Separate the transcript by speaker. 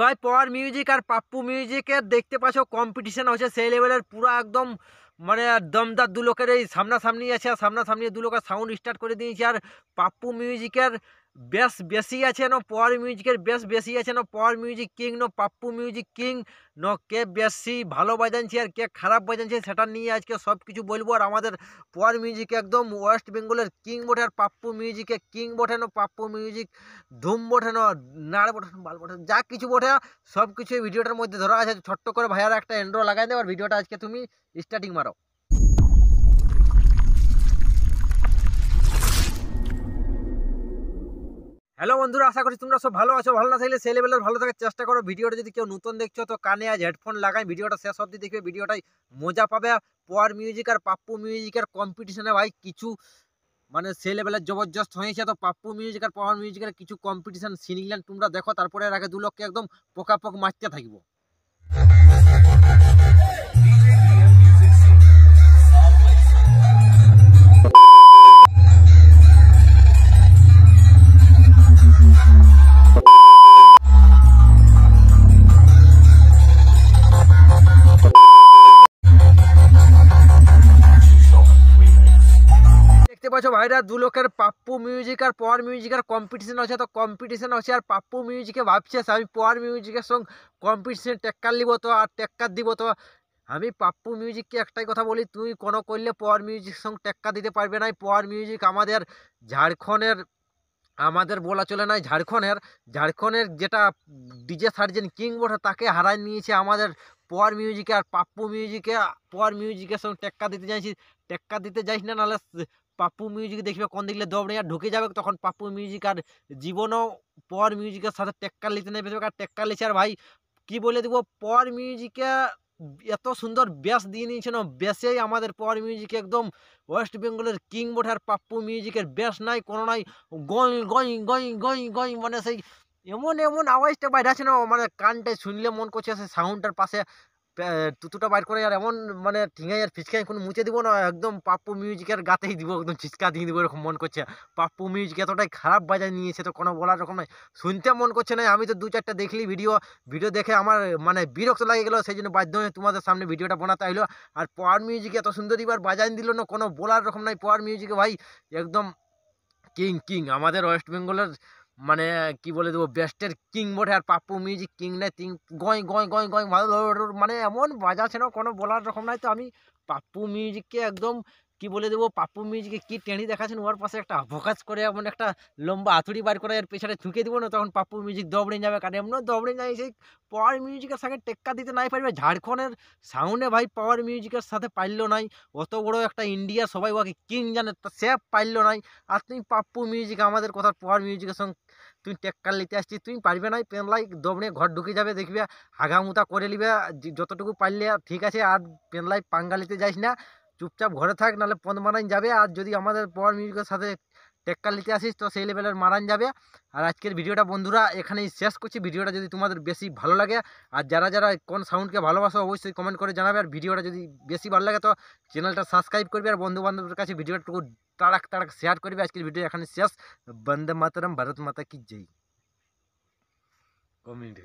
Speaker 1: ভাই power music আর পাপ্পু মিউজিকের দেখতে পাচ্ছ কম্পিটিশন হচ্ছে সেই লেভেলের পুরো একদম মানে দমদার দু লোকের এই সামনাসামনি আছে আর সামনাসামনি দু লোকের সাউন্ড স্টার্ট করে দিয়েছে। আর পাপ্পু মিউজিকের বেশ বেশি আছে না পাওয়ার মিউজিকের বেশ বেশি আছে না পাওয়ার মিউজিক কিং না পাপ্পু মিউজিক কিং না কে বেশি ভালো বাজানছে আর কে খারাপ বাজানছে সেটা নিয়ে আজকে সব কিছু বলবো। আর আমাদের পাওয়ার মিউজিক একদম ওয়েস্ট বেঙ্গলের কিং বটে আর পাপ্পু মিউজিকে কিং বটে না পাপ্পু মিউজিক ধুম বটে না নাড় বটে না বাল বটে যা কিছু বটে সব কিছু এই ভিডিওটার মধ্যে ধরা আছে। ছোট্ট করে ভাইয়ার একটা এন্ড্রো লাগাই দেও আর ভিডিওটা আজকে তুমি স্টার্টিং মারো। হ্যালো বন্ধুরা, আশা করি তোমরা সব ভালো আছো। ভালো না থাকলে সেই লেভেলের ভালো থাকার চেষ্টা করো। ভিডিওটা যদি কেউ নতুন দেখছো তো কানে আজ হেডফোন লাগাই ভিডিওটা শেষ অবধি দেখবে, ভিডিওটাই মজা পাবে। পাওয়ার মিউজিক আর পাপ্পু মিউজিকের কম্পিটিশনে ভাই কিছু মানে সেই লেভেলের জবরদস্ত হয়েছে। তো পাপ্পু মিউজিক আর পাওয়ার মিউজিকের কিছু কম্পিটিশন সিনিলেন তোমরা দেখো, তারপরে এর আগে দু লোককে একদম পোকাপোক মারতে থাকবো। দেখতে পাচ্ছ ভাইরা দু লোকের পাপ্পু মিউজিক আর পাওয়ার মিউজিকের কম্পিটিশন আছে। তো কম্পিটিশন আছে আর পাপ্পু মিউজিকে ভাবছে আমি পাওয়ার মিউজিকের সঙ্গে কম্পিটিশন টেক্কার নিব তো আর টেক্কার দিব। তো আমি পাপ্পু মিউজিককে একটাই কথা বলি, তুই কোনো করলে পাওয়ার মিউজিকের সঙ্গে টেক্কা দিতে পারবে না। পাওয়ার মিউজিক আমাদের ঝাড়খণ্ডের, আমাদের বলা চলে নাই ঝাড়খণ্ডের যেটা ডিজে সার্জেন কিং বটে তাকে হারায় নিয়েছে আমাদের পাওয়ার মিউজিকে। আর পাপ্পু মিউজিকে পাওয়ার মিউজিকের সঙ্গে টেক্কা দিতে যাইস না, নাহলে পাপ্পু মিউজিক দেখবে কোন দিকে দৌড়ে আর ঢুকে যাবে, তখন পাপ্পু মিউজিক আর জীবনও পাওয়ার মিউজিকের সাথে টেক্কার নিতে নেবে। আর টেক্কার লিছে আর ভাই কি বলে দিব, পাওয়ার মিউজিকে এত সুন্দর ব্যাস দিয়ে নিয়েছে না, ব্যাসেই আমাদের পাওয়ার মিউজিক একদম ওয়েস্ট বেঙ্গলের কিং বটে। আর পাপ্পু মিউজিকের ব্যাস নাই কোনো নাই, গই গই গই গই গই মানে সেই এমন এমন আওয়াজটা বাইরে আছে না, মানে কানটায় শুনলে মন করছে সেই সাউন্ডটার পাশে তুতুটা বাইর করে আর এমন মানে ঠিঙাই আর ফিচকাই কোনো মুছে দিব না, একদম পাপ্পু মিউজিকের গাতেই দিব, একদম ছিচকা দিয়ে দিব এরকম মন করছে। পাপ্পু মিউজিক এতটাই খারাপ বাজায় নিয়েছে তো কোনো বলার রকম নাই, শুনতে মন করছে না। আমি তো দু চারটা দেখলি ভিডিও দেখে আমার মানে বিরক্ত লাগে গেলো, সেই জন্য বাধ্য হয়ে তোমাদের সামনে ভিডিওটা বানাতে হইলো। আর পাওয়ার মিউজিক এত সুন্দর এবার বাজাই দিল না, কোনো বলার রকম নাই। পাওয়ার মিউজিকে ভাই একদম কিং কিং আমাদের ওয়েস্ট বেঙ্গলের মানে কি বলে দেবো বেস্টের কিং বটে। আর পাপ্পু মিউজিক কিং নাই, গয় গয় গয় গয় মানে এমন বাজাচ্ছে না কোনো বলার রকম নাই। তো আমি পাপ্পু মিউজিককে একদম কি বলে দেবো, পাপ্পু মিউজিকে কি টেনি দেখাচ্ছেন, ওর পাশে একটা ফোকাস করে এমন একটা লম্বা হাতুড়ি বার করে এর পেছনে ঠুকে দিব না, তখন পাপ্পু মিউজিক দৌড়ে যাবে। কারণ এমন দৌড়ে যায় সেই পাওয়ার মিউজিকের সঙ্গে টেক্কা দিতে নাই পারবে। ঝাড়খণ্ডের সাউন্ডে ভাই পাওয়ার মিউজিকের সাথে পারলো নাই, অত বড় একটা ইন্ডিয়া সবাই ওকে কিং জানে, তো সে পারলো নাই। আর তুমি পাপ্পু মিউজিক আমাদের কথা পাওয়ার মিউজিকের সঙ্গে তুই টেক্কার নিতে আসছিস, তুই পারবে নাই। পেনলাই দৌড়ে ঘর ঢুকে যাবে, দেখবে হাগামুতা করে নিবে যতটুকু পারলে ঠিক আছে। আর পেনলাই পাঙ্গা নিতে যাইস না, চুপচাপ ঘরে থাক, নাহলে পদ মারান যাবে। আর যদি আমাদের পাওয়ার মিউজিকের সাথে টেক্কার নিতে আসিস তো সেই লেভেলের মারান যাবে। আর আজকের ভিডিওটা বন্ধুরা এখানেই শেষ করছি। ভিডিওটা যদি তোমাদের বেশি ভালো লাগে আর যারা যারা কোন সাউন্ডকে ভালোবাসো অবশ্যই কমেন্ট করে জানাবে। আর ভিডিওটা যদি বেশি ভালো লাগে তো চ্যানেলটা সাবস্ক্রাইব করবে আর বন্ধু বান্ধবের কাছে ভিডিওটুকু তাড়াক তাড়াক শেয়ার করবে। আজকের ভিডিও এখানে শেষ। বন্দে মাতরম, ভারত মাতা কি জয়। কমেন্ট